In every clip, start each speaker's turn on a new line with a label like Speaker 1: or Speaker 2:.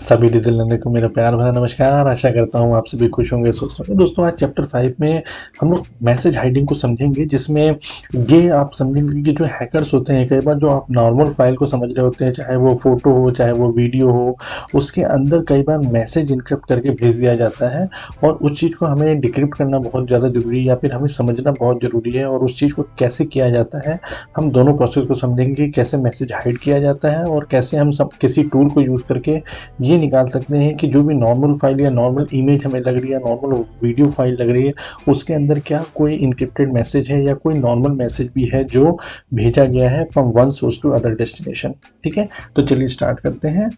Speaker 1: सभी digital learner को मेरा प्यार भरा नमस्कार। आशा करता हूँ आप सभी खुश होंगे, स्वस्थ होंगे। दोस्तों, आज चैप्टर 5 में हम लोग मैसेज हाइडिंग को समझेंगे, जिसमें ये आप समझेंगे कि जो हैकर्स होते हैं, कई बार जो आप नॉर्मल फाइल को समझ रहे होते हैं, चाहे वो फोटो हो चाहे वो वीडियो हो, उसके अंदर कई बार मैसेज इनक्रिप्ट करके भेज दिया जाता है और उस चीज़ को हमें डिक्रिप्ट करना बहुत ज़्यादा ज़रूरी है या फिर हमें समझना बहुत ज़रूरी है। और उस चीज़ को कैसे किया जाता है, हम दोनों प्रोसेस को समझेंगे कि कैसे मैसेज हाइड किया जाता है और कैसे हम सब किसी टूल को यूज़ करके ये निकाल सकते हैं कि जो भी नॉर्मल फाइल या नॉर्मल इमेज हमें लग रही है, नॉर्मल वीडियो फाइल लग रही है, उसके अंदर क्या कोई इनक्रिप्टेड मैसेज है या कोई नॉर्मल मैसेज भी है जो भेजा गया है from one source to other destination. ठीक है, तो चलिए स्टार्ट करते हैं।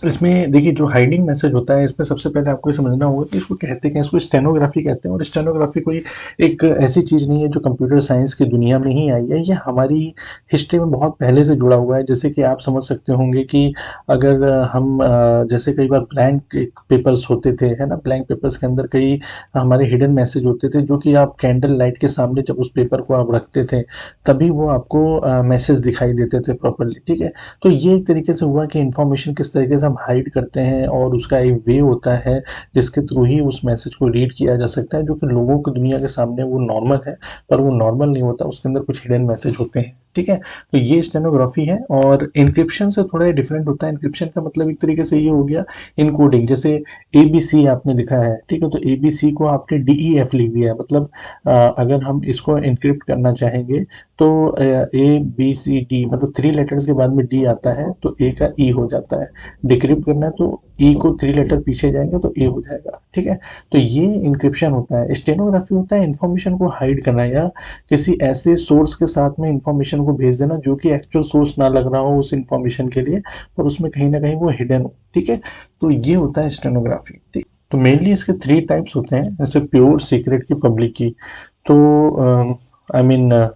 Speaker 1: इसमें देखिए, जो हाइडिंग मैसेज होता है, इसमें सबसे पहले आपको ये समझना होगा कि इसको कहते क्या हैं। इसको स्टेनोग्राफी कहते हैं और स्टेनोग्राफी कोई एक ऐसी चीज़ नहीं है जो कंप्यूटर साइंस की दुनिया में ही आई है। ये हमारी हिस्ट्री में बहुत पहले से जुड़ा हुआ है। जैसे कि आप समझ सकते होंगे कि अगर हम जैसे कई बार ब्लैंक एक पेपर्स होते थे, है ना, ब्लैंक पेपर्स के अंदर कई हमारे हिडन मैसेज होते थे जो कि आप कैंडल लाइट के सामने जब उस पेपर को आप रखते थे, तभी वो आपको मैसेज दिखाई देते थे प्रॉपरली। ठीक है, तो ये एक तरीके से हुआ कि इन्फॉर्मेशन किस तरीके से हम हाइड करते हैं और उसका एक वे होता है जिसके थ्रू ही उस मैसेज को रीड किया जा सकता है, जो कि लोगों की दुनिया के सामने वो नॉर्मल है, पर वो नॉर्मल नहीं होता, उसके अंदर कुछ हिडन मैसेज होते हैं। ठीक है, तो ये स्टेनोग्राफी है और इंक्रिप्शन से थोड़ा डिफरेंट होता है। इंक्रिप्शन का मतलब एक तरीके से ये हो गया इनकोडिंग। जैसे ए बी सी आपने लिखा है, ठीक है, तो ए बी सी को आपने डी ई एफ लिख दिया है। मतलब अगर हम इसको इनक्रिप्ट करना चाहेंगे तो ए बी सी डी, मतलब 3 लेटर्स के बाद में डी आता है तो ए का ई हो जाता है। डिक्रिप्ट करना है तो ई को 3 लेटर पीछे जाएंगे तो ए हो जाएगा। ठीक है, तो ये इंक्रिप्शन होता है। स्टेनोग्राफी होता है इन्फॉर्मेशन को हाइड करना या किसी ऐसे सोर्स के साथ में इंफॉर्मेशन को भेज देना जो कि एक्चुअल सोर्स ना लग रहा हो उस इंफॉर्मेशन के लिए, पर उसमें कहीं ना कहीं वो हिडन हो। ठीक है, तो ये होता है स्टेनोग्राफी। ठीक, तो मेनली इसके 3 टाइप्स होते हैं, जैसे प्योर, सीक्रेट की, पब्लिक की। तो आई मीन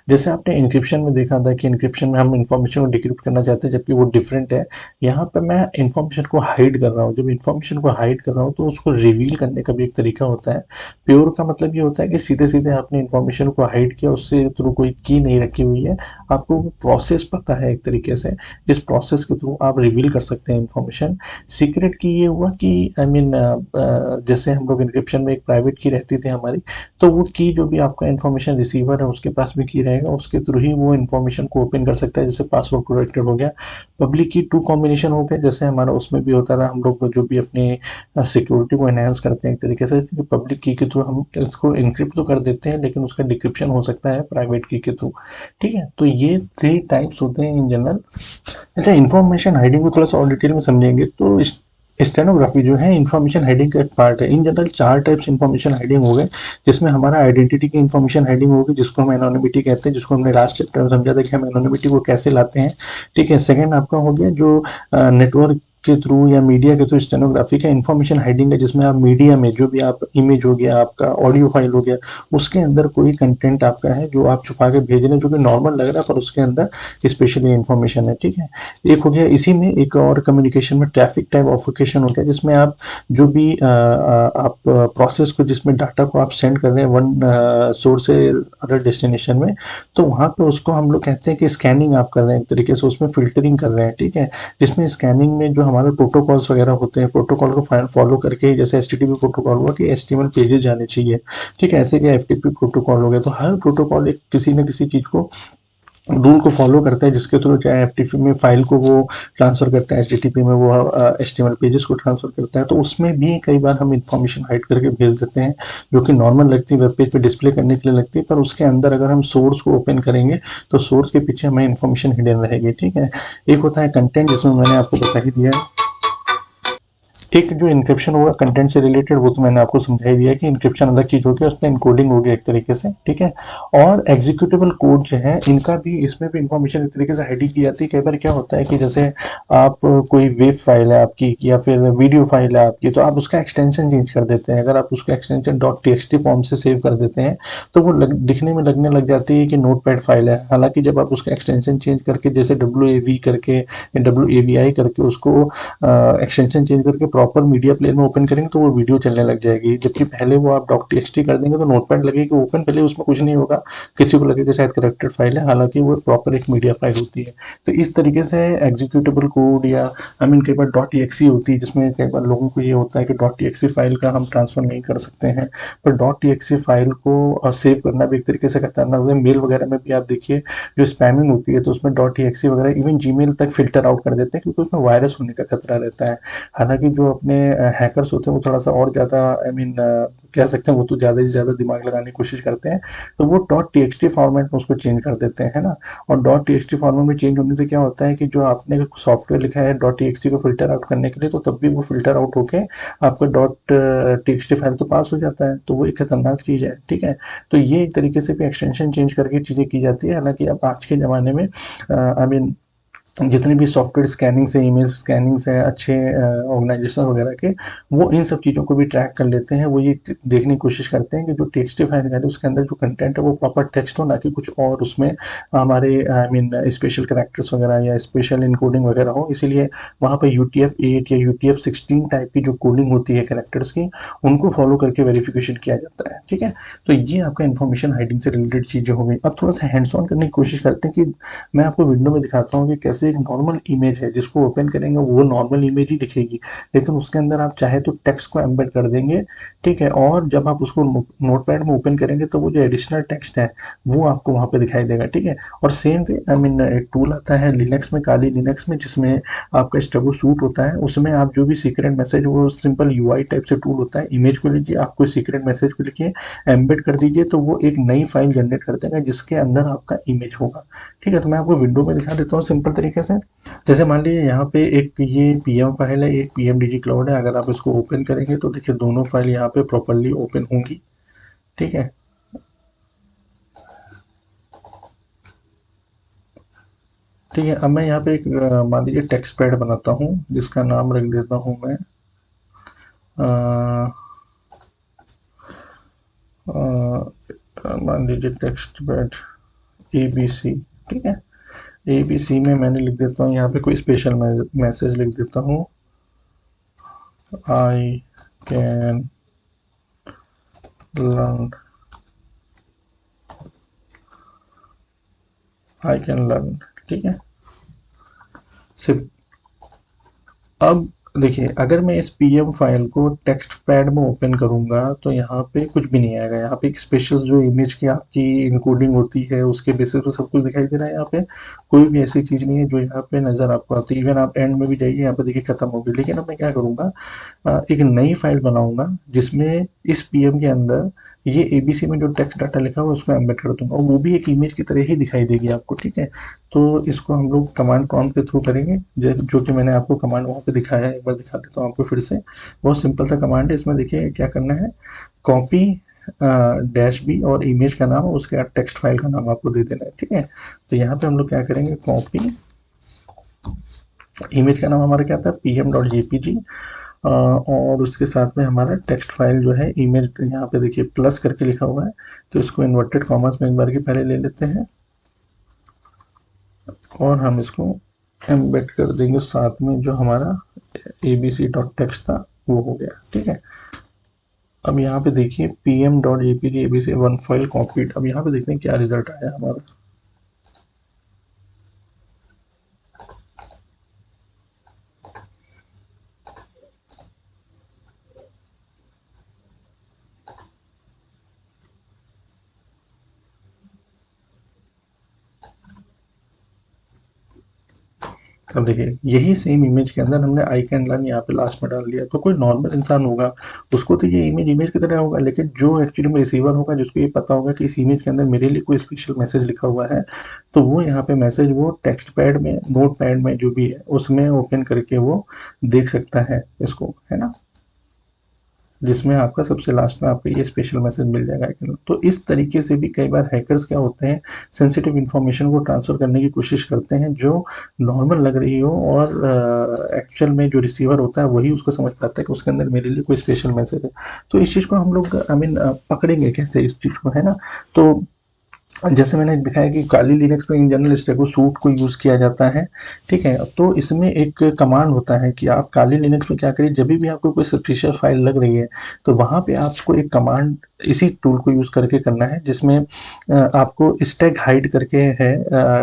Speaker 1: जैसे आपने इंक्रिप्शन में देखा था कि इंक्रिप्शन में हम इंफॉर्मेशन को डिक्रिप्ट करना चाहते हैं, जबकि वो डिफरेंट है। यहाँ पे मैं इंफॉर्मेशन को हाइड कर रहा हूँ। जब इंफॉर्मेशन को हाइड कर रहा हूँ तो उसको रिवील करने का भी एक तरीका होता है। प्योर का मतलब ये होता है कि सीधे सीधे आपने इंफॉर्मेशन को हाइड किया, उससे थ्रू कोई की नहीं रखी हुई है, आपको वो प्रोसेस पता है एक तरीके से, जिस प्रोसेस के थ्रू आप रिवील कर सकते हैं इंफॉर्मेशन। सीक्रेट की ये हुआ कि आई मीन जैसे हम लोग इंक्रिप्शन में एक प्राइवेट की रहती थी हमारी, तो वो की जो भी आपका इन्फॉर्मेशन रिसीवर है उसके पास में की रहेगा, उसके थ्रू ही वो इन्फॉर्मेशन को ओपन कर सकता है। जैसे पासवर्ड प्रोटेक्टेड हो गया। पब्लिक की 2 कॉम्बिनेशन हो गया, जैसे हमारा उसमें भी होता था, हम लोग जो भी अपने सिक्योरिटी को एनहांस करते हैं एक तरीके से, पब्लिक की के थ्रू हम इसको इनक्रिप्ट तो कर देते हैं लेकिन उसका डिक्रिप्शन हो सकता है प्राइवेट की के थ्रू। ठीक है, तो ये 3 टाइप्स होते हैं इन जनरल। अच्छा, इन्फॉर्मेशन हाइडिंग को थोड़ा सा और डिटेल में समझेंगे तो स्टेनोग्राफी जो है इन्फॉर्मेशन हाइडिंग का एक पार्ट है। In general 4 types information hiding हो गए, जिसमें हमारा आइडेंटिटी की इन्फॉर्मेशन हाइडिंग होगी, जिसको हम एनोनिमिटी कहते हैं, जिसको हमने लास्ट चैप्टर में समझा था कि हम एनोनिमिटी को कैसे लाते हैं। ठीक है, सेकंड आपका हो गया जो नेटवर्क के थ्रू या मीडिया के थ्रू स्टेनोग्राफी का इन्फॉर्मेशन हाइडिंग है, जिसमें आप मीडिया में जो भी आप इमेज हो गया, आपका ऑडियो फाइल हो गया, उसके अंदर कोई कंटेंट आपका है जो आप छुपा के भेज रहे हैं, जो कि नॉर्मल लग रहा है पर उसके अंदर स्पेशली इन्फॉर्मेशन है। ठीक है, एक हो गया इसी में एक और कम्युनिकेशन में ट्रैफिक टाइप ऑफिकेशन हो गया, जिसमें आप जो भी आप प्रोसेस को, जिसमें डाटा को आप सेंड कर रहे हैं वन सोर्स से अदर डेस्टिनेशन में, तो वहाँ पे उसको हम लोग कहते हैं कि स्कैनिंग आप कर रहे हैं एक तरीके से, उसमें फिल्टरिंग कर रहे हैं। ठीक है, जिसमें स्कैनिंग में जो हमारे प्रोटोकॉल्स वगैरह होते हैं, प्रोटोकॉल को फॉलो करके, जैसे एचटीटीपी प्रोटोकॉल हुआ कि एचटीएमएल पेजेस जाने चाहिए। ठीक है, ऐसे कि एफटीपी प्रोटोकॉल हो गया, तो हर प्रोटोकॉल एक किसी न किसी चीज़ को, रूल को फॉलो करता है, जिसके थ्रू चाहे एफटीपी में फाइल को वो ट्रांसफर करता है, एचटीटीपी में वो एचटीएमएल पेजेस को ट्रांसफर करता है। तो उसमें भी कई बार हम इंफॉर्मेशन हाइड करके भेज देते हैं जो कि नॉर्मल लगती है, वेब पेज पे डिस्प्ले करने के लिए लगती है, पर उसके अंदर अगर हम सोर्स को ओपन करेंगे तो सोर्स के पीछे हमें इंफॉर्मेशन हिडन रहेगी। ठीक है, एक होता है कंटेंट, जिसमें मैंने आपको बता ही दिया है। एक जो इंक्रिप्शन होगा कंटेंट से रिलेटेड, वो तो मैंने आपको समझा ही दिया कि इंक्रिप्शन अलग चीज होगी, उसमें इनकोडिंग होगी एक तरीके से। ठीक है, और एग्जीक्यूटेबल कोड जो है, इनका भी, इसमें भी इंफॉर्मेशन एक तरीके से हाइडिंग की जाती है। कई बार क्या होता है कि जैसे आप कोई वेब फाइल है आपकी या फिर वीडियो फाइल है आपकी, तो आप उसका एक्सटेंशन चेंज कर देते हैं। अगर आप उसका एक्सटेंशन डॉट टीएक्सटी फॉर्म से सेव कर देते हैं तो वो दिखने में लगने लग जाती है कि नोटपैड फाइल है। हालांकि जब आप उसका एक्सटेंशन चेंज करके, जैसे डब्ल्यू ए वी करके, डब्ल्यू ए वी आई करके, उसको एक्सटेंशन चेंज करके प्रॉपर मीडिया प्लेयर में ओपन करेंगे तो वो वीडियो चलने लग जाएगी, जबकि पहले वो आप .txt कर देंगे तो नोटपैड लगेगी ओपन, पहले उसमें कुछ नहीं होगा, किसी को लगेगा शायद करेक्टेड फाइल है, हालांकि वो प्रॉपर एक मीडिया फाइल होती है। तो इस तरीके से एग्जीक्यूटेबल कोड या कई बार .exe होती है, जिसमें कई बार लोगों को ये होता है कि .exe फाइल का हम ट्रांसफर नहीं कर सकते हैं, पर .exe फाइल को सेव करना भी एक तरीके से खतरनाक होता है। मेल वगैरह में भी आप देखिए जो स्पैमिंग होती है तो उसमें .exe वगैरह इवन जीमेल तक फिल्टर आउट कर देते हैं, क्योंकि उसमें वायरस होने का खतरा रहता है। हालांकि जो अपने हैकर्स होते हैं वो थोड़ा सा और ज़्यादा कह सकते हैं, वो तो ज़्यादा से ज़्यादा दिमाग लगाने की कोशिश करते हैं, तो वो .txt फॉर्मेट में उसको चेंज कर देते हैं, है ना। और .txt फॉर्मेट में चेंज होने से क्या होता है कि जो आपने सॉफ्टवेयर लिखा है .txt को फिल्टर आउट करने के लिए, तो तब भी वो फिल्टर आउट होके आपका .txt फाइल तो पास हो जाता है, तो वो एक खतरनाक चीज़ है, ठीक है। तो ये एक तरीके से भी एक्सटेंशन चेंज करके चीज़ें की जाती है। हालांकि अब आज के ज़माने में जितने भी सॉफ्टवेयर स्कैनिंग्स है, इमेज स्कैनिंग्स है, अच्छे ऑर्गेनाइजेशन वगैरह के, वो इन सब चीज़ों को भी ट्रैक कर लेते हैं। वो ये देखने की कोशिश करते हैं कि जो टेक्स्ट फाइल है उसके अंदर जो कंटेंट है वो प्रॉपर टेक्स्ट हो, ना कि कुछ और उसमें हमारे स्पेशल कैरेक्टर्स वगैरह या स्पेशल इनकोडिंग वगैरह हो। इसीलिए वहाँ पर UTF-8 या UTF-16 टाइप की जो कोडिंग होती है कैरेक्टर्स की, उनको फॉलो करके वेरिफिकेशन किया जाता है, ठीक है। तो ये आपका इन्फॉर्मेशन हाइडिंग से रिलेटेड चीज़ें हो गई। अब थोड़ा सा हैंड्स ऑन करने की कोशिश करते हैं कि मैं आपको विंडो में दिखाता हूँ कि कैसे एक नॉर्मल इमेज है जिसको ओपन करेंगे वो नॉर्मल इमेज ही दिखेगी, लेकिन उसके अंदर आप चाहे तो टेक्स्ट को एम्बेड कर देंगे, ठीक है। और जब आप उसको नोटपैड में ओपन करेंगे तो वो जो एडिशनल टेक्स्ट है वो आपको वहाँ पे दिखाई देगा, ठीक है। और सेम वे एक टूल आता है लिनक्स में, काली लिनक्स में, जिसमें आपका स्टबो सूट होता है, उसमें आप जो भी सीक्रेट मैसेज, वो सिंपल UI टाइप से टूल होता है, इमेज को लीजिए, आपको सीक्रेट मैसेज को लिखिए, एम्बेड कर दीजिए, तो वो एक नई फाइल जनरेट कर देगा जिसके अंदर आपका इमेज होगा, ठीक है। तो मैं आपको विंडो में दिखा देता हूँ सिंपल तरीके से। जैसे मान लीजिए यहाँ पे एक ये PM फाइल है, एक PMDG क्लाउड है। अगर आप इसको ओपन करेंगे तो देखिए दोनों फाइल यहाँ पे प्रॉपरली ओपन होंगी, ठीक है। ठीक है, अब मैं यहाँ पे एक मान लीजिए टेक्स्ट पैड बनाता हूँ, जिसका नाम रख देता हूँ मैं मान लीजिए टेक्स्ट पैड ABC, ठीक है। ABC में मैंने लिख देता हूँ यहाँ पे कोई स्पेशल मैसेज लिख देता हूँ, I can learn, I can learn, ठीक है। सिर्फ अब देखिए, अगर मैं इस PM फाइल को टेक्स्ट पैड में ओपन करूंगा तो यहाँ पे कुछ भी नहीं आएगा। यहाँ पे एक स्पेशल जो इमेज की आपकी इनकोडिंग होती है उसके बेसिस पे सब कुछ दिखाई दे रहा है। यहाँ पे कोई भी ऐसी चीज़ नहीं है जो यहाँ पे नज़र आपको आती है। इवन आप एंड में भी जाइए, यहाँ पे देखिए खत्म हो गई। लेकिन अब मैं क्या करूँगा, एक नई फाइल बनाऊंगा जिसमें इस PM के अंदर ये ABC में जो टेक्स्ट डाटा लिखा हुआ है उसको एम्बेड कर दूंगा, और वो भी एक इमेज की तरह ही दिखाई देगी आपको, ठीक है। तो इसको हम लोग कमांड प्रॉम्प्ट के थ्रू करेंगे, जो कि मैंने आपको कमांड वहाँ पे दिखाया है, एक बार दिखा देता हूँ आपको फिर से। बहुत सिंपल सा कमांड है, इसमें देखिए क्या करना है, कॉपी -B और इमेज का नाम, उसके बाद टेक्स्ट फाइल का नाम आपको दे देना है, ठीक है। तो यहाँ पे हम लोग क्या करेंगे, कॉपी, इमेज का नाम हमारा क्या था, pm.jpg, और उसके साथ में हमारा टेक्स्ट फाइल जो है इमेज, यहाँ पे देखिए प्लस करके लिखा हुआ है, तो इसको इन्वर्टेड कॉमर्स में एक बार की पहले ले लेते हैं और हम इसको एम्बेड कर देंगे साथ में जो हमारा abc.txt था वो हो गया, ठीक है। अब यहाँ पे देखिए pm.jpg abc one file copied. अब यहाँ पे देखते हैं क्या रिजल्ट आया हमारा। अब देखिए यही सेम इमेज के अंदर हमने आई कैन लर्न यहाँ पे लास्ट में डाल दिया, तो कोई नॉर्मल इंसान होगा उसको तो ये इमेज इमेज की तरह होगा, लेकिन जो एक्चुअली में रिसीवर होगा जिसको ये पता होगा कि इस इमेज के अंदर मेरे लिए कोई स्पेशल मैसेज लिखा हुआ है, तो वो यहाँ पे मैसेज वो टेक्स्ट पैड में, नोट पैड में जो भी है उसमें ओपन करके वो देख सकता है इसको, है ना, जिसमें आपका सबसे लास्ट में आपको ये स्पेशल मैसेज मिल जाएगा। तो इस तरीके से भी कई बार हैकर्स क्या होते हैं, सेंसिटिव इन्फॉर्मेशन को ट्रांसफर करने की कोशिश करते हैं जो नॉर्मल लग रही हो, और एक्चुअल में जो रिसीवर होता है वही उसको समझ पाता है कि उसके अंदर मेरे लिए कोई स्पेशल मैसेज है। तो इस चीज़ को हम लोग पकड़ेंगे कैसे इस चीज़ को, है ना। तो जैसे मैंने दिखाया कि काली लिनक्स में इन जनरल स्टैको सूट को यूज़ किया जाता है, ठीक है? तो इसमें एक कमांड होता है कि आप काली लिनक्स में क्या करिए, जभी भी आपको कोई सस्पिशियस फाइल लग रही है, तो वहाँ पे आपको एक कमांड इसी टूल को यूज़ करके करना है, जिसमें आपको स्टैक हाइड करके है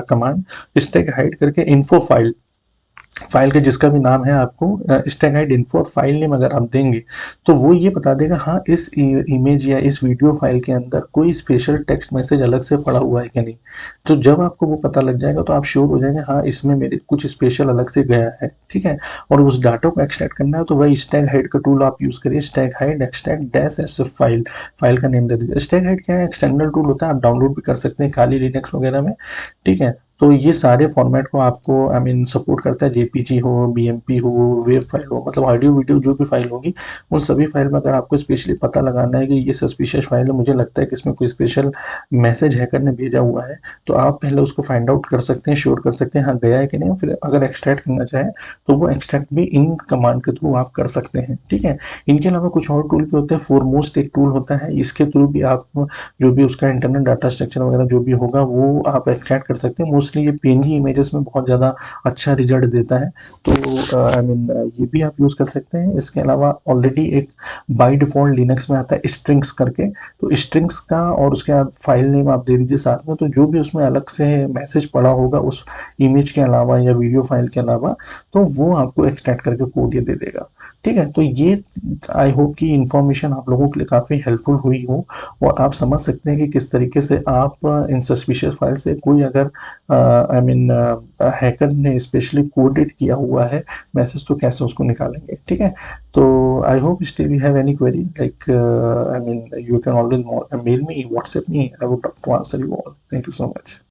Speaker 1: कमांड, स्टैक हाइड करके इन्फो फाइल का जिसका भी नाम है आपको स्टैक इन्फो फाइल नेम अगर आप देंगे, तो वो ये बता देगा हाँ इस इमेज या इस वीडियो फाइल के अंदर कोई स्पेशल टेक्स्ट मैसेज अलग से पड़ा हुआ है क्या नहीं। तो जब आपको वो पता लग जाएगा तो आप श्योर हो जाएंगे हाँ इसमें मेरे कुछ स्पेशल अलग से गया है, ठीक है। और उस डाटा को एक्सट्रैक्ट करना है तो वही स्टैक हाइड का टूल आप यूज करिए, stack hide extract dash S file, file का नेम दे दीजिए। स्टैक हाइड क्या है, एक्सटर्नल टूल होता है, आप डाउनलोड भी कर सकते हैं खाली लिनक्स वगैरह में, ठीक है। तो ये सारे फॉर्मेट को आपको आई मीन सपोर्ट करता है, जेपीजी हो, बीएमपी हो, वेब फाइल हो, मतलब ऑडियो वीडियो जो भी फाइल होगी उन सभी फाइल में अगर आपको स्पेशली पता लगाना है कि ये सस्पिशियस फाइल है, मुझे लगता है कि इसमें कोई स्पेशल मैसेज हैकर ने भेजा हुआ है, तो आप पहले उसको फाइंड आउट कर सकते हैं, श्योर कर सकते हैं हाँ गया है कि नहीं, फिर अगर एक्सट्रैक्ट करना चाहें तो वो एक्सट्रैक्ट भी इन कमांड के थ्रू आप कर सकते हैं, ठीक है। इनके अलावा कुछ और टूल भी होते हैं, फोरमोस्ट एक टूल होता है, इसके थ्रू भी आप जो भी उसका इंटरनल डाटा स्ट्रक्चर वगैरह जो भी होगा वो आप एक्सट्रैक्ट कर सकते हैं। मोस्टली ये पीएनजी इमेजेस में बहुत ज़्यादा अच्छा रिजल्ट देता है, तो आई मीन ये भी आप यूज़ कर सकते हैं। इसके अलावा ऑलरेडी एक बाय डिफ़ॉल्ट लिनक्स में आता है स्ट्रिंग्स करके, तो स्ट्रिंग्स का और उसके बाद फाइल नेम आप दे दीजिए साथ में, तो जो भी उसमें अलग से मैसेज पड़ा होगा उस इमेज के अलावा या वीडियो फाइल के अलावा, तो वो आपको एक्सट्रैक्ट करके कोड ये दे देगा, ठीक है। तो ये आई होप कि इंफॉर्मेशन आप लोगों के लिए काफ़ी हेल्पफुल हुई हो और आप समझ सकते हैं कि किस तरीके से आप इन सस्पिशियस फाइल से कोई अगर आई मीन हैकर ने स्पेशली कोडेड किया हुआ है मैसेज, तो कैसे उसको निकालेंगे, ठीक है। तो I hope still you have any query like I mean you can always mail me, WhatsApp me, I would love to answer you all. Thank you so much.